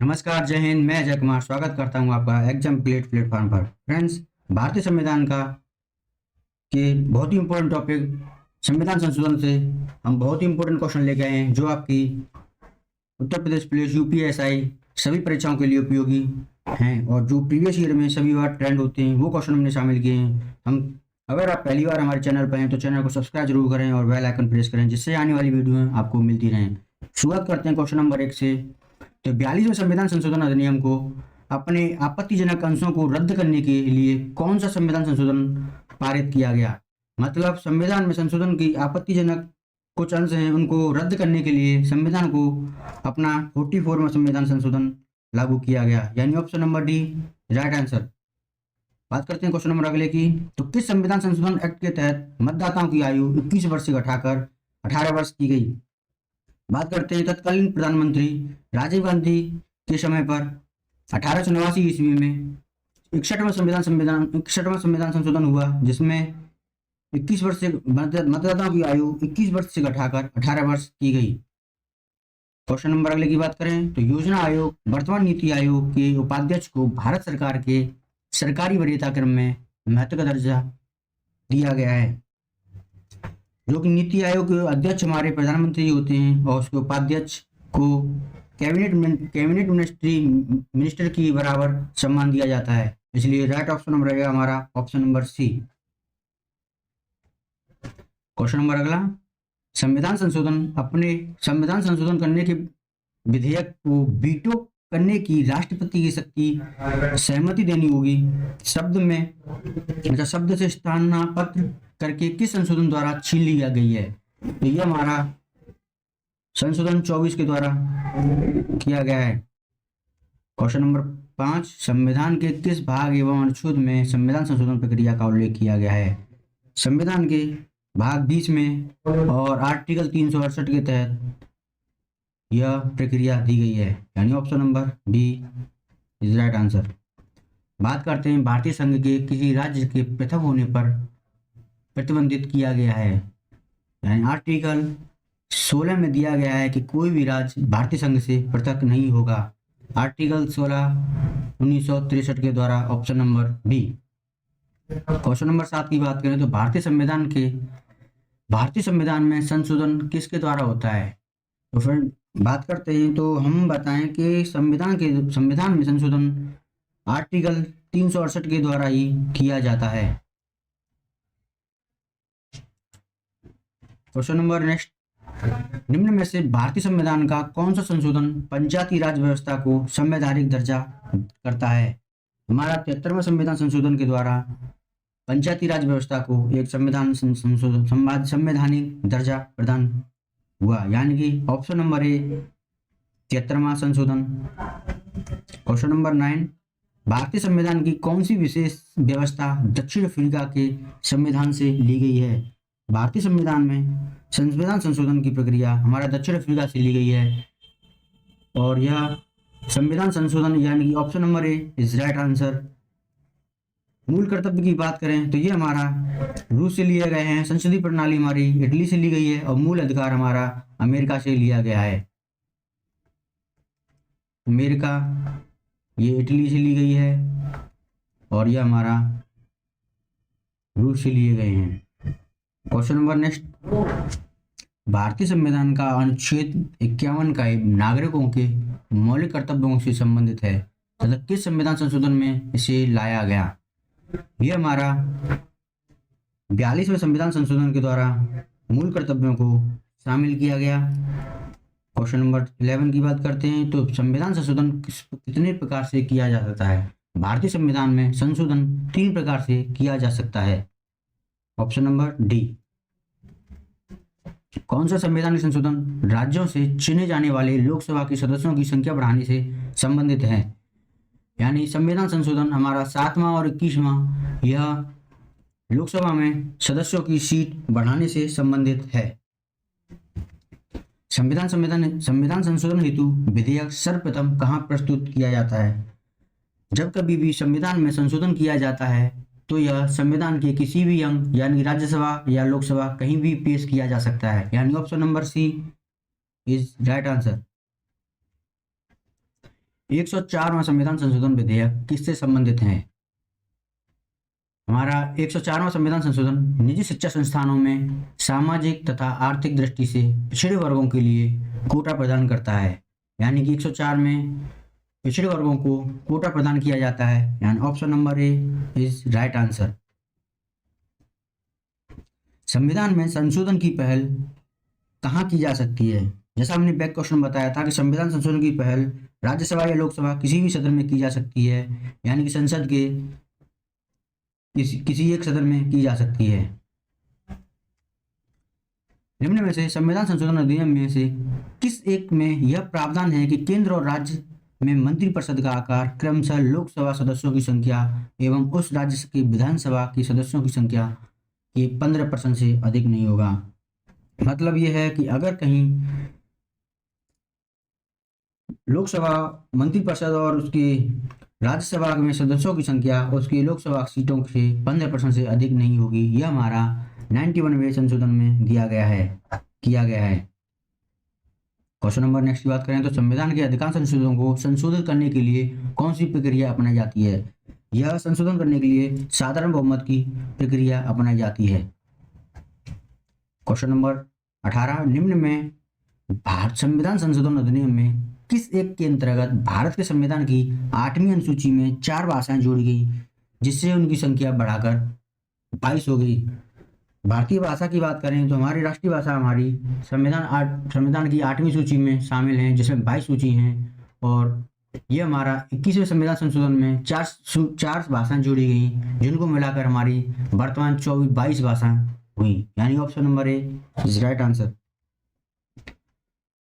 नमस्कार, जय हिंद। मैं अजय कुमार स्वागत करता हूं आपका एग्जाम प्लेट प्लेटफॉर्म पर। फ्रेंड्स, भारतीय संविधान का के बहुत ही इंपॉर्टेंट टॉपिक संविधान संशोधन से हम बहुत ही इंपॉर्टेंट क्वेश्चन लेके आए हैं, जो आपकी उत्तर प्रदेश पुलिस, यूपीएसआई सभी परीक्षाओं के लिए उपयोगी हैं और जो प्रीवियस ईयर में सभी बार ट्रेंड होते हैं वो क्वेश्चन हमने शामिल किए हैं। हम अगर आप पहली बार हमारे चैनल पर हैं तो चैनल को सब्सक्राइब जरूर करें और बेल आइकन प्रेस करें, जिससे आने वाली वीडियो आपको मिलती रहें। शुरुआत करते हैं क्वेश्चन नंबर 1 से। तो 42वें संविधान संशोधन अधिनियम को अपने आपत्तिजनक अंशों को रद्द करने के लिए कौन सा संविधान संशोधन पारित किया गया? मतलब संविधान में संशोधन की आपत्तिजनक कुछ अंश हैं, उनको रद्द करने के लिए संविधान को अपना 44वां संविधान संशोधन लागू किया गया, यानी option number D right answer. बात करते हैं क्वेश्चन नंबर अगले की। तो किस संविधान संशोधन एक्ट के तहत मतदाताओं की आयु 21 वर्ष से घटाकर 18 वर्ष की गई? बात करते हैं तत्कालीन प्रधानमंत्री राजीव गांधी के समय पर 1889 ईस्वी में 61वां संविधान संशोधन हुआ, जिसमें 21 वर्ष से मतदाताओं की आयु 21 वर्ष से घटाकर 18 वर्ष की गई। क्वेश्चन नंबर अगले की बात करें तो योजना आयोग वर्तमान नीति आयोग के उपाध्यक्ष को भारत सरकार के सरकारी वरीयता क्रम में महत्व का दर्जा दिया गया है। जो कि नीति आयोग के अध्यक्ष हमारे प्रधानमंत्री होते हैं और उसके उपाध्यक्ष को कैबिनेट मिनिस्टर की बराबर सम्मान दिया जाता है, इसलिए राइट ऑप्शन नंबर रहेगा हमारा option number C. Question number अगला, संविधान संशोधन करने के विधेयक को वीटो करने की राष्ट्रपति की शक्ति सहमति देनी होगी। शब्द से स्थानापन्न करके किस संशोधन द्वारा छीन लिया गई है? तो यह हमारा संशोधन 24 के द्वारा किया गया है। क्वेश्चन नंबर 5, संविधान के किस भाग एवं अनुच्छेद में संविधान संशोधन प्रक्रिया का उल्लेख किया गया है? संविधान के भाग 20 में और आर्टिकल 368 के तहत यह प्रक्रिया दी गई है, यानी option number B is right answer. बात करते हैं भारतीय संघ के किसी राज्य के पृथक होने पर प्रतिबंधित किया गया है, यानी आर्टिकल 16 में दिया गया है कि कोई भी राज्य भारतीय संघ से पृथक नहीं होगा। आर्टिकल 16 1963 के द्वारा option number B. Question number 7 की बात करें तो भारतीय संविधान में संशोधन किसके द्वारा होता है? तो फ्रेंड बात करते हैं तो हम बताएं कि संविधान में संशोधन आर्टिकल 368 के द्वारा ही किया जाता है। क्वेश्चन नंबर नेक्स्ट, निम्न में से भारतीय संविधान का कौन सा संशोधन पंचायती राज व्यवस्था को संवैधानिक दर्जा करता है? हमारा 73वां संविधान संशोधन के द्वारा पंचायती राज व्यवस्था को एक संवैधानिक दर्जा प्रदान हुआ, यानी कि ऑप्शन नंबर ए 73वां संशोधन। क्वेश्चन नंबर 9, भारतीय संविधान की कौन सी विशेष व्यवस्था दक्षिण अफ्रीका के संविधान से ली गई है? भारतीय संविधान में संविधान संशोधन की प्रक्रिया हमारा दक्षिण अफ्रीका से ली गई है और यह संविधान संशोधन यानी कि option number A is right answer. मूल कर्तव्य की बात करें तो ये हमारा रूस से लिए गए हैं, संसदीय प्रणाली हमारी इटली से ली गई है और मूल अधिकार हमारा अमेरिका से लिया गया है। अमेरिका ये इटली से ली गई है और यह हमारा रूस से लिए गए हैं। क्वेश्चन नंबर नेक्स्ट, भारतीय संविधान का अनुच्छेद 51 का नागरिकों के मौलिक कर्तव्यों से संबंधित है तथा किस संविधान संशोधन में इसे लाया गया? यह हमारा 42वें संविधान संशोधन के द्वारा मूल कर्तव्यों को शामिल किया गया। क्वेश्चन नंबर 11 की बात करते हैं तो संविधान संशोधन कितने प्रकार से किया जा सकता है? भारतीय संविधान में संशोधन 3 प्रकार से किया जा सकता है, ऑप्शन नंबर डी। कौन सा संवैधानिक संशोधन राज्यों से चुने जाने वाले लोकसभा के सदस्यों की संख्या बढ़ाने से संबंधित है? यानी संविधान संशोधन हमारा 7वां और 21वां यह लोकसभा में सदस्यों की सीट बढ़ाने से संबंधित है। संविधान संशोधन हेतु विधेयक सर्वप्रथम कहाँ प्रस्तुत किया जाता है? जब कभी भी संविधान में संशोधन किया जाता है तो यह संविधान के किसी भी अंग यानी राज्यसभा या लोकसभा कहीं भी पेश किया जा सकता है, यानी option number C is right answer. 104वां संविधान संशोधन विधेयक किससे संबंधित है? हमारा 104वां संविधान संशोधन निजी शिक्षा संस्थानों में सामाजिक तथा आर्थिक दृष्टि से पिछड़े वर्गों के लिए कोटा प्रदान करता है। यानी कि 104 में पिछड़े वर्गों को कोटा प्रदान किया जाता है। यानी option number A is right answer. संविधान में संशोधन की पहल कहाँ की जा सकती है? जैसा हमने बैक क्वेश्चन बताया था कि संविधान संशोधन की पहल राज्यसभा या लोकसभा किसी भी सदन में की जा सकती है। यानी कि संसद के किसी एक सदन में की जा सकती है। निम्न में से संविधान संशोधन अधिनियम में से किस एक में यह प्रावधान है कि केंद्र और राज्य में मंत्रिपरिषद का आकार क्रमशः लोकसभा सदस्यों की संख्या एवं उस राज्य की विधानसभा की सदस्यों की संख्या के 15% से अधिक नहीं होगा। मतलब यह है कि अगर कहीं लोकसभा मंत्रिपरिषद और उसकी राज्यसभा में सदस्यों की संख्या उसकी लोकसभा सीटों से 15% से अधिक नहीं होगी। यह हमारा 91वें संशोधन में किया गया है। क्वेश्चन नंबर नेक्स्ट की बात करें तो संविधान के अधिकांश संशोधनों को संशोधित करने के लिए कौन सी प्रक्रिया अपनाई जाती है? यह संशोधन करने के लिए साधारण बहुमत की प्रक्रिया अपनाई जाती है। क्वेश्चन नंबर 18 निम्न में भारत संविधान संशोधन अधिनियम में किस एक के अंतर्गत भारत के संविधान की 8वीं अनुसूची में 4 भाषाएं जोड़ी गई जिससे उनकी संख्या बढ़ाकर 22 हो गई? भारतीय भाषा की बात करें तो हमारी राष्ट्रीय भाषा हमारी संविधान की 8वीं सूची में शामिल हैं जिसमें 22 सूची हैं और ये हमारा 21वें संविधान संशोधन में चार भाषाएं जोड़ी गई जिनको मिलाकर हमारी वर्तमान 22 भाषाएं हुई। यानी option number A is right answer.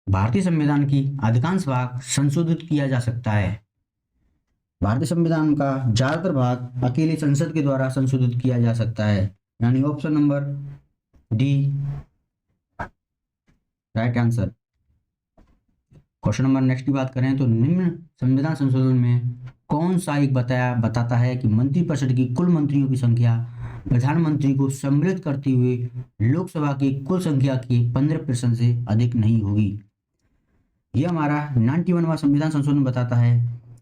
भारतीय संविधान की अधिकांश भाग संशोधित किया जा सकता है। भारतीय संविधान का ज्यादातर भाग अकेले संसद के द्वारा संशोधित किया जा सकता है। यानी option number D right answer. Question number next की बात करें तो निम्न संविधान संशोधन में कौन सा एक बताता है कि मंत्रिपरिषद की कुल मंत्रियों की संख्या प्रधानमंत्री को सम्मिलित करते हुए लोकसभा की कुल संख्या के 15% से अधिक नहीं होगी? यह हमारा 91वां संविधान संशोधन बताता है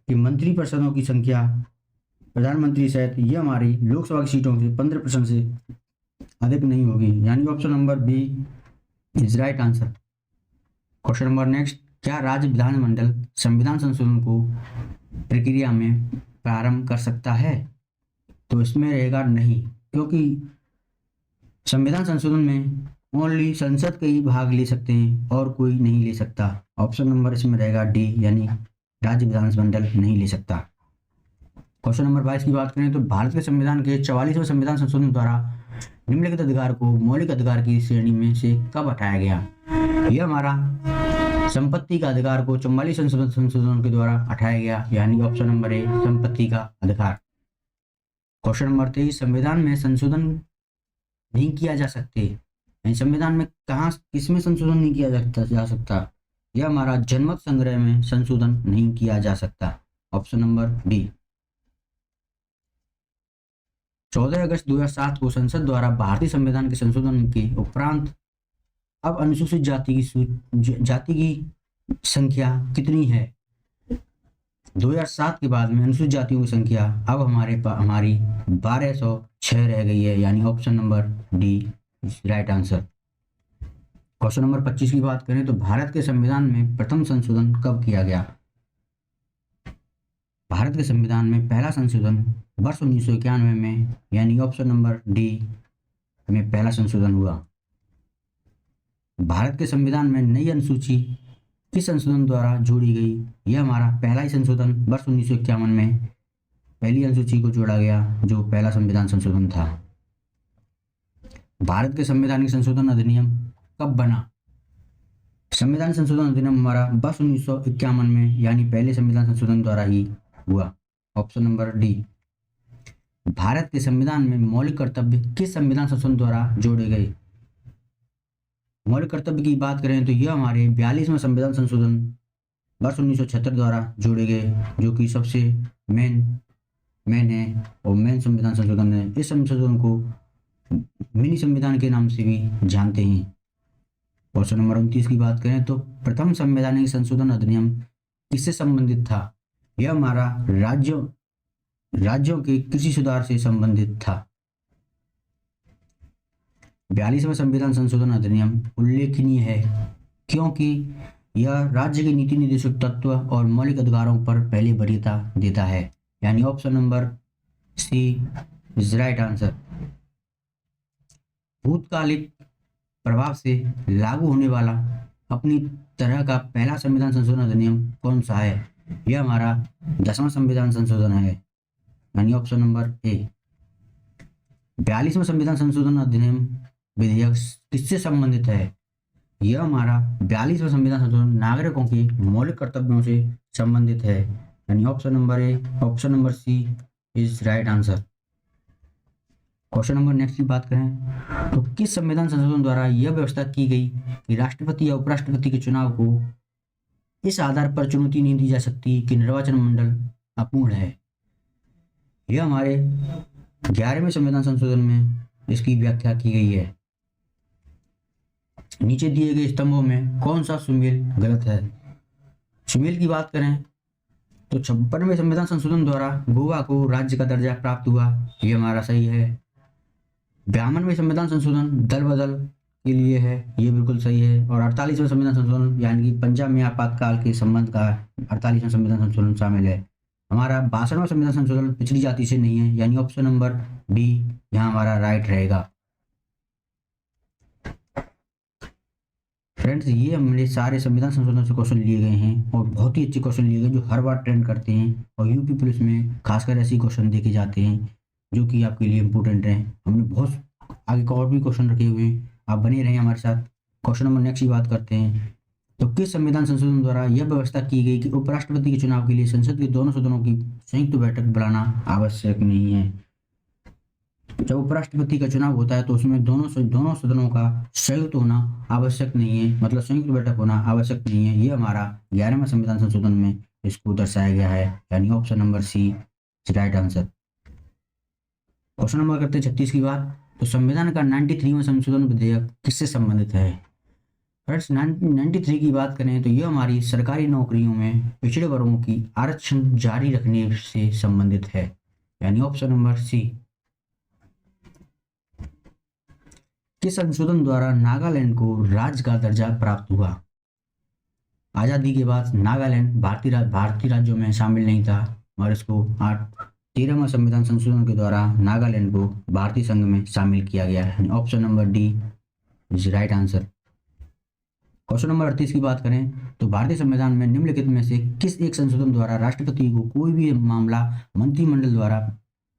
कि मंत्रिपरिषदों की संख्या प्रधानमंत्री सहित यह हमारी लोकसभा की सीटों से 15% से अधिक नहीं होगी। यानी option number B is right answer. Question number next, क्या राज्य विधानमंडल संविधान संशोधन को प्रक्रिया में प्रारंभ कर सकता है? तो इसमें रहेगा नहीं, क्योंकि संविधान संशोधन में ओनली संसद के ही भाग ले सकते हैं और कोई नहीं ले सकता। ऑप्शन नंबर इसमें रहेगा डी, यानी राज्य विधानमंडल नहीं ले सकता। क्वेश्चन नंबर 22 की बात करें तो भारत के संविधान के 44वें संविधान संशोधन द्वारा निम्नलिखित अधिकार को मौलिक अधिकार की श्रेणी में से कब हटाया गया? यह हमारा संपत्ति का अधिकार को 44 संशोधन के द्वारा हटाया गया। यानी ऑप्शन नंबर ए संपत्ति का अधिकार। क्वेश्चन नंबर 23, संविधान में संशोधन नहीं किया जा सकते, संविधान में कहाँ किसमें संशोधन नहीं किया जा सकता? यह हमारा जनमत संग्रह में संशोधन नहीं किया जा सकता। Option number D. 14 अगस्त 2007 को संसद द्वारा भारतीय संविधान के संशोधन के उपरांत अब अनुसूचित जाति की संख्या कितनी है? 2007 के बाद में अनुसूचित जातियों की संख्या अब हमारी 1206 रह गई है। यानी option number D right answer. Question number 25 की बात करें तो भारत के संविधान में प्रथम संशोधन कब किया गया? भारत के संविधान में पहला संशोधन वर्ष 1991 में, यानी ऑप्शन नंबर डी में पहला संशोधन हुआ। भारत के संविधान में नई अनुसूची किस संशोधन द्वारा जोड़ी गई? यह हमारा पहला ही संशोधन वर्ष 1951 में पहली अनुसूची को जोड़ा गया, जो पहला संविधान संशोधन था। भारत के संविधान संशोधन अधिनियम कब बना? संविधान संशोधन अधिनियम हमारा वर्ष 1951 में, यानी पहले संविधान संशोधन द्वारा ही हुआ। Option number D. भारत के संविधान में मौलिक कर्तव्य किस संविधान संशोधन द्वारा जोड़े गए? मौलिक कर्तव्य की बात करें तो यह हमारे 42वें संविधान संशोधन वर्ष 1976 द्वारा जोड़े गए, जो कि सबसे मेन है और मेन संविधान संशोधन है। इस संशोधन को मिनी संविधान के नाम से भी जानते हैं। क्वेश्चन नंबर 29 की बात करें तो प्रथम संवैधानिक संशोधन अधिनियम किससे संबंधित था? यह हमारा राज्यों के कृषि सुधार से संबंधित था। 42वां संविधान संशोधन अधिनियम उल्लेखनीय है क्योंकि यह राज्य के नीति निर्देशक तत्व और मौलिक अधिकारों पर पहले वरीयता देता है, यानी option number C is right answer. भूतकालिक प्रभाव से लागू होने वाला अपनी तरह का पहला संविधान संशोधन अधिनियम कौन सा है? यह हमारा 10वां संविधान संशोधन है, यानी ऑप्शन नंबर ए। 42वां संविधान संशोधन अधिनियम विधेयक किससे संबंधित है? यह हमारा 42वां संविधान संशोधन नागरिकों के मौलिक कर्तव्यों से संबंधित है, यानी option number A, option number C is right answer. Question number next की बात करें तो किस संविधान संशोधन द्वारा यह व्यवस्था की गई कि राष्ट्रपति या उपराष्ट्रपति के चुनाव को इस आधार पर चुनौती नहीं दी जा सकती कि निर्वाचन मंडल अपूर्ण है? यह हमारे 11वें संविधान संशोधन में इसकी व्याख्या की गई है। नीचे दिए गए स्तंभों में कौन सा सुमेल गलत है? सुमेल की बात करें तो 56वें संविधान संशोधन द्वारा गोवा को राज्य का दर्जा प्राप्त हुआ, यह हमारा सही है। 52वें संविधान संशोधन दल बदल के लिए है, ये बिल्कुल सही है। और 48वें संविधान संशोधन यानी कि पंजाब में आपातकाल के संबंध का 48वां संविधान संशोधन शामिल है। हमारा 62वां संविधान संशोधन पिछड़ी जाति से नहीं है, यानी ऑप्शन नंबर बी यहाँ हमारा राइट रहेगा। फ्रेंड्स, ये हमारे सारे संविधान संशोधन से क्वेश्चन लिए गए हैं और बहुत ही अच्छे क्वेश्चन लिए गए जो हर बार ट्रेंड करते हैं और यूपी पुलिस में खासकर ऐसे क्वेश्चन देखे जाते हैं जो कि आपके लिए इम्पोर्टेंट हैं। हमने बहुत आगे का और भी क्वेश्चन रखे हुए हैं, आप बने रहें हमारे साथ। क्वेश्चन नंबर नेक्स्ट की बात करते हैं तो किस संविधान संशोधन द्वारा यह व्यवस्था की गई कि उपराष्ट्रपति के चुनाव के लिए संसद के दोनों सदनों की संयुक्त बैठक बुलाना आवश्यक नहीं है? जब उपराष्ट्रपति का चुनाव होता है तो उसमें दोनों सदनों का संयुक्त होना आवश्यक नहीं है, मतलब संयुक्त बैठक होना आवश्यक नहीं है। ये हमारा 11वें संविधान संशोधन में इसको दर्शाया गया है, यानी option number C right answer. Question number करते हैं 36 की बात तो संविधान का 93वां संशोधन विधेयक किससे संबंधित है? फ्रेंड्स, 93 की बात करें तो यह हमारी सरकारी नौकरियों में पिछड़े वर्गों की आरक्षण जारी रखने से संबंधित है, यानी ऑप्शन नंबर सी। किस संशोधन द्वारा नागालैंड को राज्य का दर्जा प्राप्त हुआ? आजादी के बाद नागालैंड भारतीय राज्यों में शामिल नहीं था और इसको 13वां संविधान संशोधन के द्वारा नागालैंड को भारतीय संघ में शामिल किया गया है, option number D is right answer. Question number 38 की बात करें तो भारतीय संविधान में निम्नलिखित में से किस एक संशोधन द्वारा राष्ट्रपति को कोई भी मामला मंत्रिमंडल द्वारा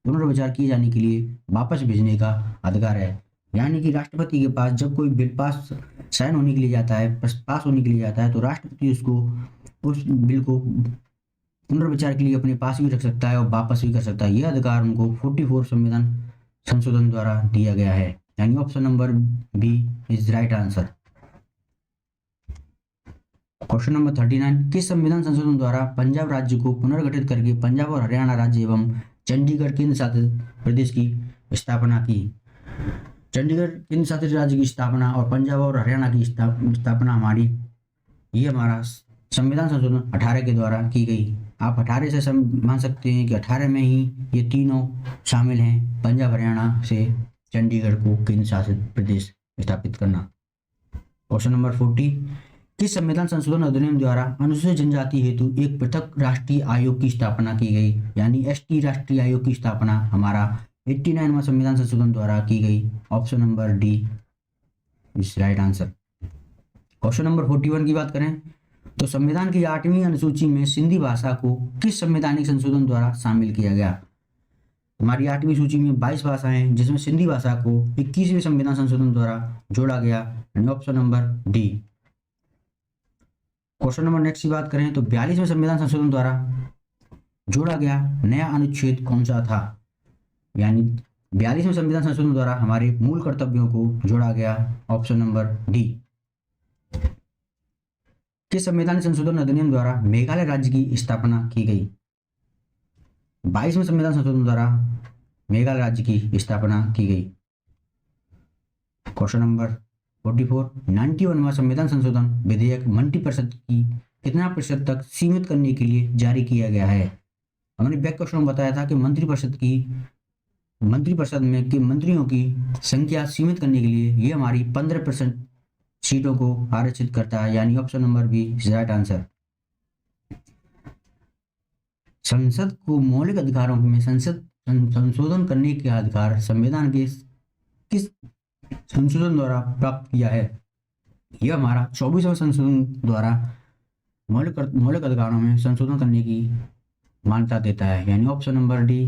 पुनर्विचार किए जाने के लिए वापस भेजने का अधिकार है? यानी कि राष्ट्रपति के पास जब कोई बिल साइन होने के लिए जाता है, पास होने के लिए जाता है, तो राष्ट्रपति उस बिल को पुनर्विचार के लिए अपने पास भी रख सकता है और वापस भी कर सकता है। यह अधिकार उनको 44 संविधान संशोधन द्वारा दिया गया है, यानी option number B is right answer. Question number 39 किस संविधान संशोधन द्वारा पंजाब राज्य को पुनर्गठित करके पंजाब और हरियाणा राज्य एवं चंडीगढ़ केंद्र शासित प्रदेश की स्थापना की? चंडीगढ़ केंद्र शासित राज्य की स्थापना और पंजाब और हरियाणा की स्थापना हमारा संविधान संशोधन 18 के द्वारा की गई। आप 18 से मान सकते हैं कि 18 में ही ये तीनों शामिल हैं, पंजाब हरियाणा से चंडीगढ़ को केंद्र शासित प्रदेश स्थापित करना। क्वेश्चन नंबर 40 किस संविधान संशोधन अधिनियम द्वारा अनुसूचित जनजाति हेतु एक पृथक राष्ट्रीय आयोग की स्थापना की गई? यानी एसटी राष्ट्रीय आयोग की स्थापना हमारा 89वां संविधान संशोधन द्वारा की गई, option number D is right answer. Question number 41 की बात करें तो संविधान की 8वीं अनुसूची में सिंधी भाषा को किस संवैधानिक संशोधन द्वारा शामिल किया गया? हमारी 8वीं सूची में 22 भाषाएं हैं जिसमें सिंधी भाषा को 21वें संविधान संशोधन द्वारा जोड़ा गया, यानी option number D. Question number next की बात करें तो 42वें संविधान संशोधन द्वारा जोड़ा गया नया अनुच्छेद कौन सा था? यानी 42वें संविधान संशोधन द्वारा हमारे मूल कर्तव्यों को जोड़ा गया, ऑप्शन नंबर डी। किस संवैधानिक संशोधन अधिनियम द्वारा मेघालय राज्य की स्थापना की गई? 22वें संविधान संशोधन द्वारा मेघालय राज्य की स्थापना की गई। क्वेश्चन नंबर 44 91वां संविधान संशोधन विधेयक मंत्रिपरिषद की कितना प्रतिशत तक सीमित करने के लिए जारी किया गया है। हमने बैक क्वेश्चन में बताया था कि मंत्रिपरिषद में के मंत्रियों की संख्या सीमित करने के लिए ये हमारी 15% सीटों को आरक्षित करता है, यानी option number B is right answer. संसद को मौलिक अधिकारों में संशोधन करने का अधिकार संविधान के किस संशोधन द्वारा प्राप्त किया है? यह हमारा 24वें संशोधन द्वारा मौलिक अधिकारों में संशोधन करने की मान्यता देता है, यानी ऑप्शन नंबर डी।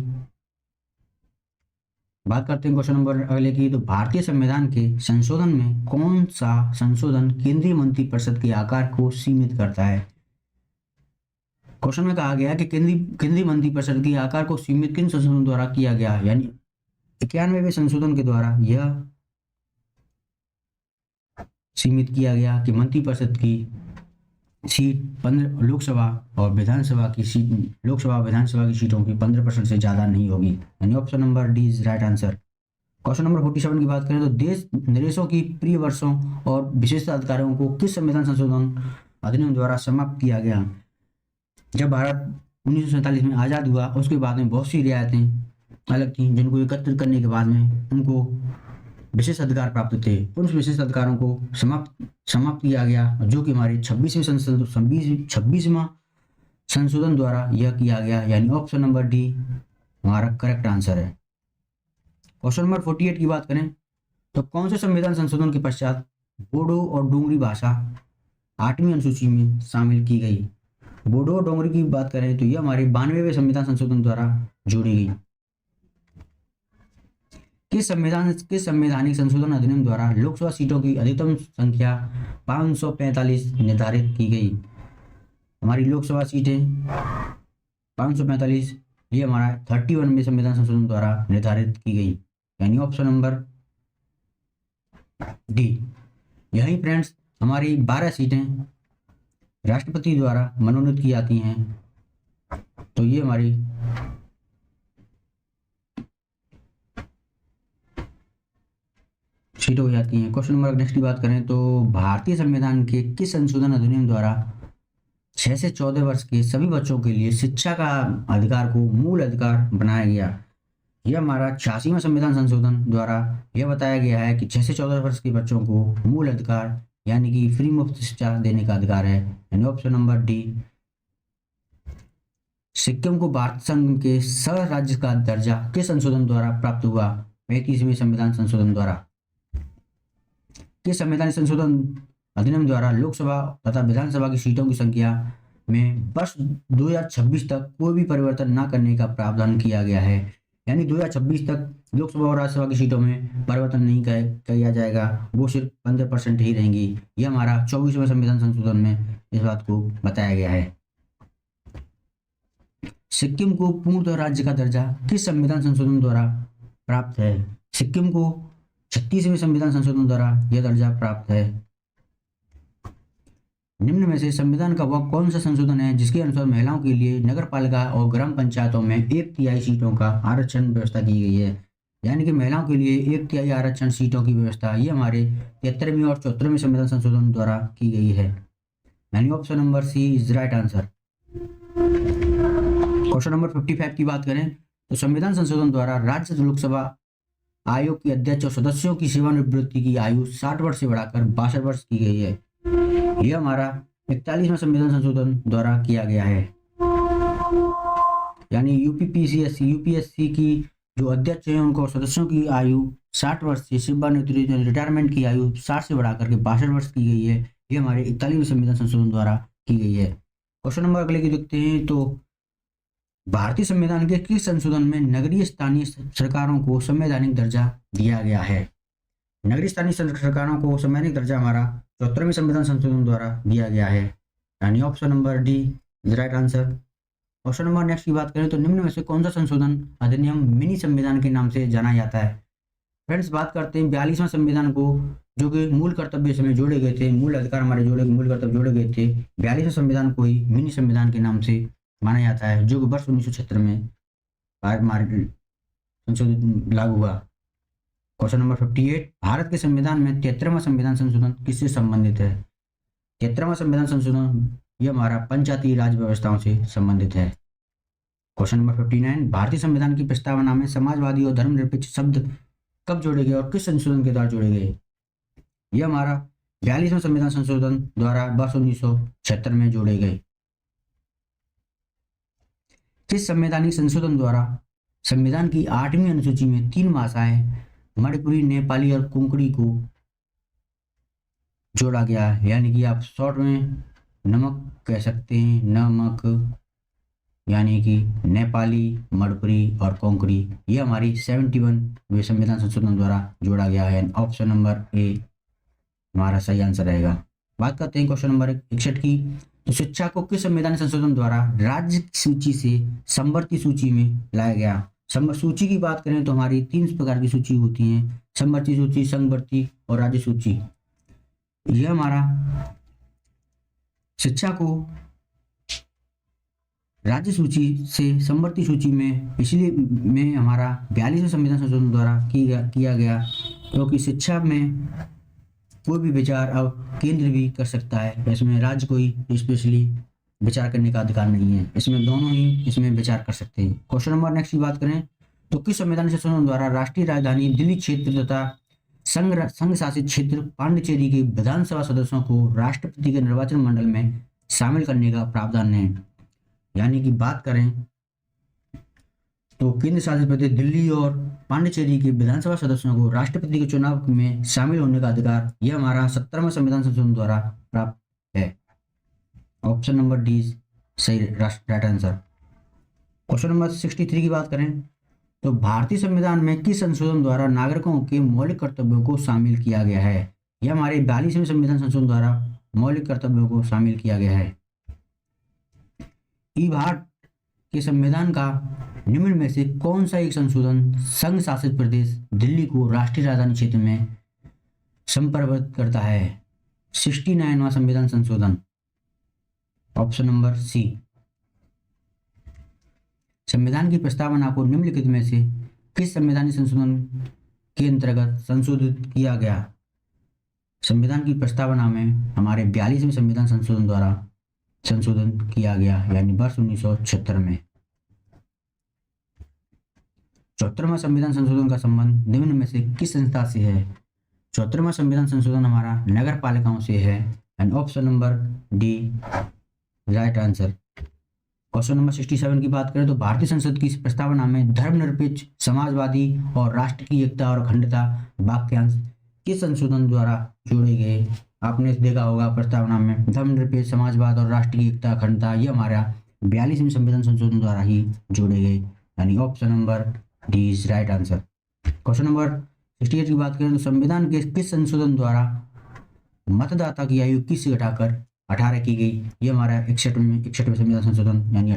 बात करते हैं क्वेश्चन नंबर अगले की। तो भारतीय संविधान के संशोधन में कौन सा संशोधन केंद्रीय मंत्रिपरिषद के आकार को सीमित करता है? क्वेश्चन में कहा गया कि केंद्रीय मंत्रिपरिषद के आकार को सीमित किन संशोधन द्वारा किया गया, यानी 91वें संशोधन के द्वारा यह सीमित किया गया कि मंत्रिपरिषद की सीट 15 लोकसभा और विधानसभा की सीटों की 15% से ज़्यादा नहीं होगी, यानी option number D is right answer. Question number 47 की बात करें तो देश निवेशों की प्रिय वर्षों और विशेषाधिकारों को किस संविधान संशोधन अधिनियम द्वारा समाप्त किया गया? जब भारत 1947 में आज़ाद हुआ उसके बाद में बहुत सी रियायतें अलग थीं, जिनको एकत्रित करने के बाद में उनको विशेष अधिकार प्राप्त थे। उन विशेष अधिकारों को समाप्त किया गया, जो कि हमारे 26वां संशोधन द्वारा यह किया गया, यानी ऑप्शन नंबर डी हमारा करेक्ट आंसर है। क्वेश्चन नंबर 48 की बात करें तो कौन से संविधान संशोधन के पश्चात बोडो और डोगरी भाषा 8वीं अनुसूची में शामिल की गई? बोडो और डोगरी की बात करें तो यह हमारे 92वें संविधान संशोधन द्वारा जोड़ी गई। किस संवैधानिक संशोधन अधिनियम द्वारा लोकसभा सीटों की अधिकतम संख्या 545 निर्धारित की गई? हमारी लोकसभा सीटें 545 ये हमारा 31वें संविधान संशोधन द्वारा निर्धारित की गई, यानी ऑप्शन नंबर डी। यही फ्रेंड्स हमारी 12 सीटें राष्ट्रपति द्वारा मनोनीत की जाती हैं, तो ये हमारी सीट हो जाती हैं। क्वेश्चन नंबर नेक्स्ट की बात करें तो भारतीय संविधान के किस संशोधन अधिनियम द्वारा 6 से 14 वर्ष के सभी बच्चों के लिए शिक्षा का अधिकार को मूल अधिकार बनाया गया? यह हमारा 86वां संविधान संशोधन द्वारा यह बताया गया है कि 6 से 14 वर्ष के बच्चों को मूल अधिकार यानी कि फ्री मुफ्त शिक्षा देने का अधिकार है, यानी ऑप्शन नंबर डी। सिक्किम को भारत संघ के सह राज्य का दर्जा किस संशोधन द्वारा प्राप्त हुआ? 35वें संविधान संशोधन द्वारा। किस संवैधानिक संशोधन अधिनियम द्वारा लोकसभा तथा विधानसभा की सीटों की संख्या में वर्ष 2026 तक कोई भी परिवर्तन न करने का प्रावधान किया गया है? यानी 2026 तक लोकसभा और राज्यसभा की सीटों में परिवर्तन नहीं किया जाएगा, वो सिर्फ 15% ही रहेंगी। यह हमारा 24वें संविधान संशोधन में इस बात को बताया गया है। सिक्किम को पूर्णतः राज्य का दर्जा किस संविधान संशोधन द्वारा प्राप्त है? सिक्किम को 36वें संविधान संशोधन द्वारा यह दर्जा प्राप्त है। निम्न में से संविधान का वह कौन सा संशोधन है जिसके अनुसार महिलाओं के लिए नगरपालिका और ग्राम पंचायतों में 1/3 सीटों का आरक्षण व्यवस्था की गई है? यानी कि महिलाओं के लिए 1/3 आरक्षण सीटों की व्यवस्था ये हमारे 73वें और 74वें संविधान संशोधन द्वारा की गई है, यानी option number C is right answer. Question number 55 की बात करें तो संविधान संशोधन द्वारा राज्य लोकसभा आयोग के अध्यक्ष और सदस्यों की सेवानिवृत्ति की आयु 60 वर्ष से बढ़ाकर 62 वर्ष की गई है। यह हमारा 41वां संविधान संशोधन द्वारा किया गया है, यानी यूपीएससी की जो अध्यक्ष हैं उनको सदस्यों की आयु 60 वर्ष से सेवानिवृत्ति रिटायरमेंट की आयु 60 से बढ़ाकर के 62 वर्ष की गई है। ये हमारे 41वें संविधान संशोधन द्वारा की गई है। क्वेश्चन नंबर अगले की देखते हैं तो भारतीय संविधान के किस संशोधन में नगरीय स्थानीय सरकारों को संवैधानिक दर्जा दिया गया है? नगरीय स्थानीय सरकारों को संवैधानिक दर्जा हमारा 74वें संविधान संशोधन द्वारा दिया गया है, यानी option number D is right answer. Question number next की बात करें तो निम्न में से कौन सा संशोधन अधिनियम मिनी संविधान के नाम से जाना जाता है? फ्रेंड्स बात करते हैं 42वां संविधान को, जो कि मूल कर्तव्य से जोड़े गए थे, मूल अधिकार हमारे मूल कर्तव्य जोड़े गए थे। 42वें संविधान को ही मिनी संविधान के नाम से माना जाता है, जो कि वर्ष 1976 में संशोधित लागू हुआ। क्वेश्चन नंबर 58 भारत के संविधान में 73वां संविधान संशोधन किससे संबंधित है? 73वां संविधान संशोधन ये हमारा पंचायती राज व्यवस्थाओं से संबंधित है। क्वेश्चन नंबर 59, भारतीय संविधान की प्रस्तावना में समाजवादी और धर्मनिरपेक्ष शब्द कब जोड़े गए और किस संशोधन के द्वारा जोड़े गए? ये हमारा 42वें संविधान संशोधन द्वारा वर्ष 1976 में जोड़े गए। किस संवैधानिक संशोधन द्वारा संविधान की 8वीं अनुसूची में 3 भाषाएं मणिपुरी, नेपाली और कोंकणी को जोड़ा गया है? यानी कि आप शॉर्ट में नमक कह सकते हैं, नमक, यानी कि नेपाली, मणिपुरी और कोंकणी। ये हमारी 71वें संविधान संशोधन द्वारा जोड़ा गया है। ऑप्शन नंबर ए हमारा सही आंसर रहेगा। बात करते हैं क्वेश्चन नंबर 61 की। तो शिक्षा को किस संवैधानिक संशोधन द्वारा राज्य सूची से समवर्ती सूची में लाया गया? सूची की बात करें तो हमारी 3 प्रकार की सूची होती है, समवर्ती सूची, संवर्ती और राज्य सूची। यह हमारा शिक्षा को राज्य सूची से समवर्ती सूची में इसलिए में हमारा 42वें संविधान संशोधन द्वारा किया गया क्योंकि शिक्षा में कोई भी विचार अब केंद्र भी कर सकता है। इसमें राज्य कोई स्पेशली विचार करने का अधिकार नहीं है, इसमें दोनों ही इसमें विचार कर सकते हैं। क्वेश्चन नंबर नेक्स्ट की बात करें तो किस संवैधानिक संशोधन द्वारा राष्ट्रीय राजधानी दिल्ली क्षेत्र तथा संघ शासित क्षेत्र पांडिचेरी के विधानसभा सदस्यों को राष्ट्रपति के निर्वाचन मंडल में शामिल करने का प्रावधान है? यानी कि बात करें तो केंद्र शासित प्रदेश दिल्ली और पांडिचेरी के विधानसभा सदस्यों को राष्ट्रपति के चुनाव में शामिल होने का अधिकार यह हमारा 17वां संविधान संशोधन द्वारा प्राप्त है। ऑप्शन नंबर डी सही राइट आंसर। क्वेश्चन नंबर 63 की बात करें तो भारतीय संविधान में किस संशोधन द्वारा नागरिकों के मौलिक कर्तव्यों को शामिल किया गया है? यह हमारे 42वें संविधान संशोधन द्वारा मौलिक कर्तव्यों को शामिल किया गया है। भारत के संविधान का निम्न में से कौन सा एक संशोधन संघ शासित प्रदेश दिल्ली को राष्ट्रीय राजधानी क्षेत्र में संप्रभुत्व करता है? 69वां संविधान संशोधन। Option number C. संविधान की प्रस्तावना को निम्नलिखित में से किस संवैधानिक संशोधन के अंतर्गत संशोधित किया गया? संविधान की प्रस्तावना में हमारे 42वें संविधान संशोधन द्वारा संशोधन किया गया, यानी वर्ष 1976 में। 74वां संविधान संशोधन का संबंध निम्न में से किस संस्था से है? 74वां संविधान संशोधन हमारा नगर पालिकाओं से है, and option number D right answer. Question number 67 की बात करें तो भारतीय संसद की प्रस्तावना में धर्मनिरपेक्ष, समाजवादी और राष्ट्र की एकता और अखंडता वाक्यांश किस संशोधन द्वारा जोड़े गए? आपने देखा होगा प्रस्तावना में धर्मनिरपेक्ष, समाजवाद और राष्ट्र की एकता, अखंडता ये हमारा 42वें संविधान संशोधन द्वारा ही जोड़े गए, यानी option number D is right answer. Question number 68 की बात करें तो संविधान के किस संशोधन द्वारा मतदाता की आयु 21 से घटाकर 18 की गई? ये हमारा 61वें संविधान संशोधन यानी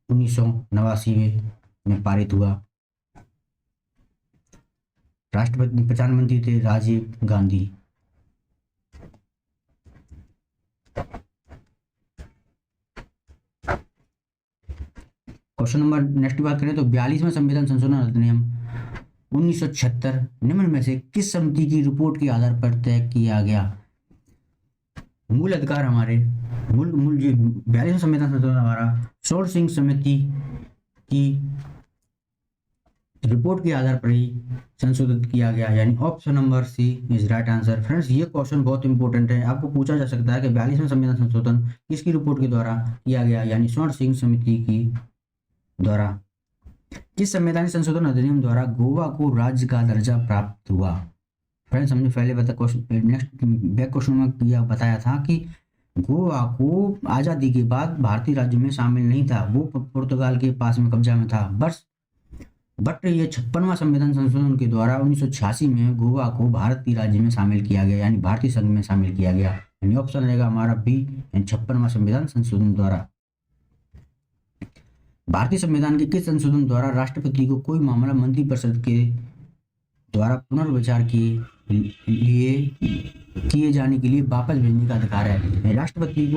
1989 में पारित हुआ। राष्ट्रपति प्रधानमंत्री थे Rajiv Gandhi. Question number next की बात करें तो 42वां संविधान संशोधन अधिनियम 1976 निम्न में से किस समिति की रिपोर्ट के आधार पर तय किया गया? मूल अधिकार हमारे मूल 42वां संविधान संशोधन हमारा शोर सिंह समिति की रिपोर्ट के आधार पर ही संशोधित किया गया, यानी option number C is right answer. Friends ये क्वेश्चन बहुत इंपॉर्टेंट है, आपको पूछा जा सकता है कि 42वां संविधान संशोधन किसकी रिपोर्ट के द्वारा किया गया, यानी शोर सिंह समिति की द्वारा। किस संवैधानिक संशोधन अधिनियम द्वारा गोवा को राज्य का दर्जा प्राप्त हुआ? फ्रेंड्स हमने पहले बैक क्वेश्चन में बताया था कि गोवा को आज़ादी के बाद भारतीय राज्य में शामिल नहीं था, वो पुर्तगाल के पास में कब्जा में था। बट ये 56वां संविधान संशोधन के द्वारा 1986 में गोवा को भारतीय राज्य में शामिल किया गया, यानी भारतीय संघ में शामिल किया गया, यानी ऑप्शन रहेगा हमारा बी, 56वां संविधान संशोधन द्वारा। भारतीय संविधान के किस संशोधन द्वारा राष्ट्रपति को कोई मामला मंत्रिपरिषद के द्वारा पुनर्विचार किए जाने के लिए वापस भेजने का अधिकार है? राष्ट्रपति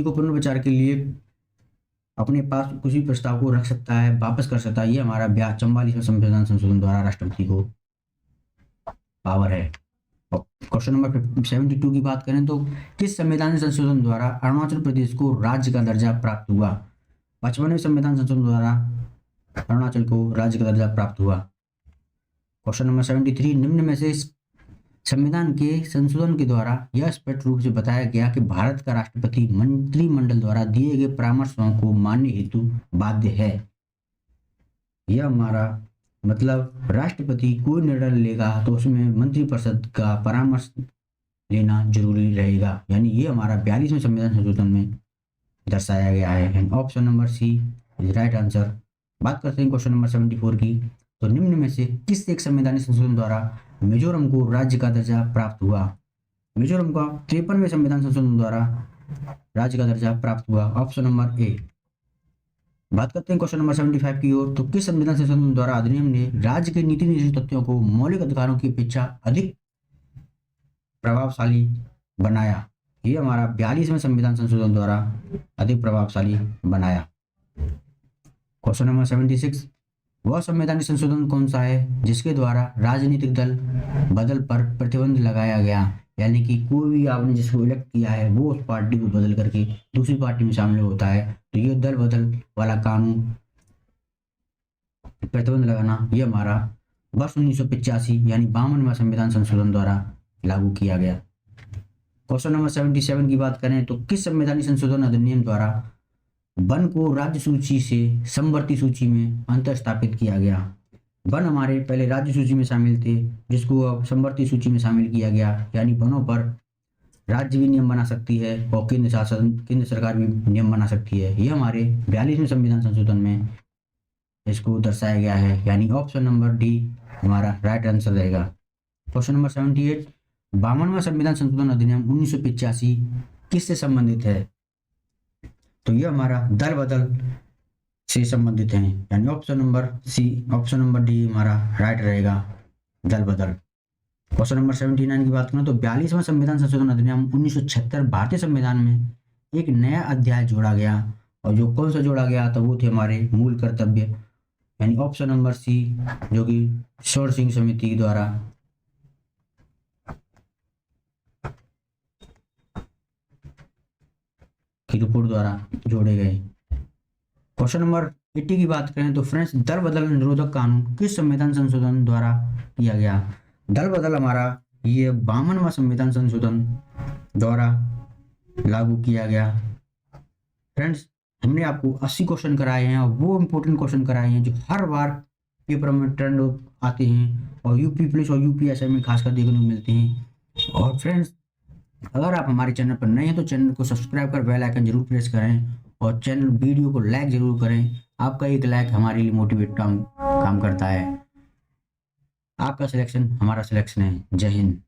को पुनर्विचार के लिए अपने पास किसी प्रस्ताव को रख सकता है, वापस कर सकता है। ये हमारा 44वां संविधान संशोधन द्वारा राष्ट्रपति को पावर है। और क्वेश्चन नंबर 72 की बात करें तो किस संवैधानिक संशोधन द्वारा अरुणाचल प्रदेश को राज्य का दर्जा प्राप्त हुआ? 55वें संविधान संशोधन द्वारा अरुणाचल को राज्य का दर्जा प्राप्त हुआ। क्वेश्चन नंबर 73, निम्न में से संविधान के संशोधन के द्वारा यह स्पष्ट रूप से बताया गया कि भारत का राष्ट्रपति मंत्रिमंडल द्वारा दिए गए परामर्शों को मानने हेतु बाध्य है। यह हमारा मतलब राष्ट्रपति कोई निर्णय लेगा तो उसमें मंत्रिपरिषद का परामर्श लेना जरूरी रहेगा, यानी ये हमारा 42वें संविधान संशोधन में दर्शाया गया है। And option number C is right answer. बात करते हैं क्वेश्चन नंबर 74 की, तो निम्न में से किस एक संवैधानिक संशोधन द्वारा मिजोरम को राज्य का दर्जा प्राप्त हुआ? मिजोरम का 53वें संविधान संशोधन द्वारा राज्य का दर्जा प्राप्त हुआ। ऑप्शन नंबर ए। बात करते हैं क्वेश्चन नंबर 75 की ओर, तो किस संविधान संशोधन द्वारा अधिनियम ने राज्य के नीति निर्देशित तथ्यों को मौलिक अधिकारों की अपेक्षा अधिक प्रभावशाली बनाया? ये हमारा 42वें संविधान संशोधन द्वारा अधिक प्रभावशाली बनाया। क्वेश्चन नंबर 76, वह संवैधानिक संशोधन कौन सा है जिसके द्वारा राजनीतिक दल बदल पर प्रतिबंध लगाया गया? यानी कि कोई भी आपने जिसको इलेक्ट किया है वो उस पार्टी को बदल करके दूसरी पार्टी में शामिल होता है, तो ये दल बदल वाला कानून प्रतिबंध लगाना ये हमारा वर्ष 1985 यानी 52वां संविधान संशोधन द्वारा लागू किया गया। क्वेश्चन नंबर 77 की बात करें तो किस संवैधानिक संशोधन अधिनियम द्वारा वन को राज्य सूची से समवर्ती सूची में अंतर्स्थापित किया गया? वन हमारे पहले राज्य सूची में शामिल थे, जिसको अब समवर्ती सूची में शामिल किया गया, यानी वनों पर राज्य भी नियम बना सकती है और केंद्र सरकार भी नियम बना सकती है। ये हमारे 42वें संविधान संशोधन में इसको दर्शाया गया है, यानी ऑप्शन नंबर डी हमारा राइट आंसर रहेगा। क्वेश्चन नंबर 78, 52वां संविधान संशोधन अधिनियम 1985 किससे संबंधित है? तो ये हमारा दल बदल से संबंधित है, यानी option number C, option number D हमारा राइट रहेगा, दल बदल। क्वेश्चन नंबर 79 की बात करें तो 42वां संविधान संशोधन अधिनियम 1976 भारतीय संविधान में एक नया अध्याय जोड़ा गया, और जो कौन सा जोड़ा गया तो वो थे हमारे मूल कर्तव्य, यानी ऑप्शन नंबर सी, जो कि शोर सिंह समिति द्वारा की रिपोर्ट द्वारा जोड़े गए। क्वेश्चन नंबर 80 की बात करें तो फ्रेंड्स, दल बदल निरोधक कानून किस संविधान संशोधन द्वारा किया गया? दल बदल हमारा ये 52वां संविधान संशोधन द्वारा लागू किया गया। फ्रेंड्स, हमने आपको 80 क्वेश्चन कराए हैं, और वो इंपॉर्टेंट क्वेश्चन कराए हैं जो हर बार पेपर में ट्रेंड आते हैं और यूपी पुलिस और यूपीएससी में खासकर देखने को मिलते हैं। और फ्रेंड्स, अगर आप हमारे चैनल पर नए हैं तो चैनल को सब्सक्राइब कर बेल आइकन जरूर प्रेस करें, और चैनल वीडियो को लाइक जरूर करें। आपका एक लाइक हमारे लिए मोटिवेट काम करता है। आपका सिलेक्शन हमारा सिलेक्शन है। जय हिंद।